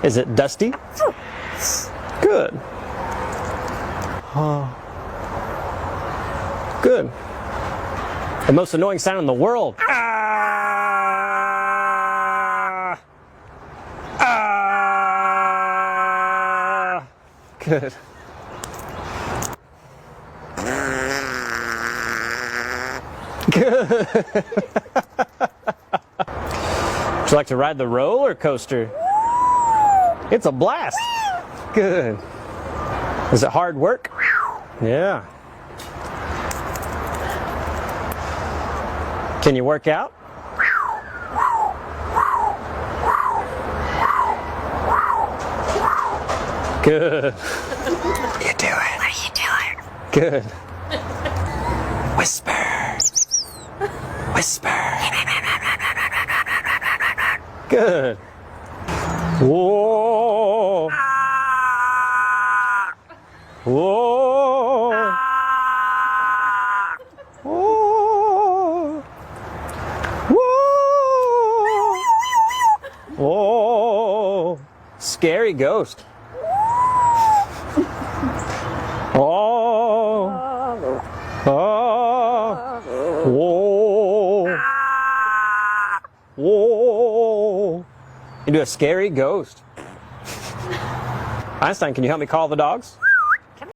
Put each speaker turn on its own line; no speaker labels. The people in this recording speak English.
Is it dusty? Good. Good. The most annoying sound in the world. Ah! Ah! Good. Good. Would you like to ride the roller coaster? It's a blast. Good. Is it hard work? Yeah. Can you work out? Good.
What are you doing? What are you doing?
Good.
Whisper. Whisper.
Good. Whoa. Whoa. Whoa. Whoa. Whoa. Scary ghost. Oh. Oh. Whoa. Whoa. You do a scary ghost. Einstein, can you help me call the dogs?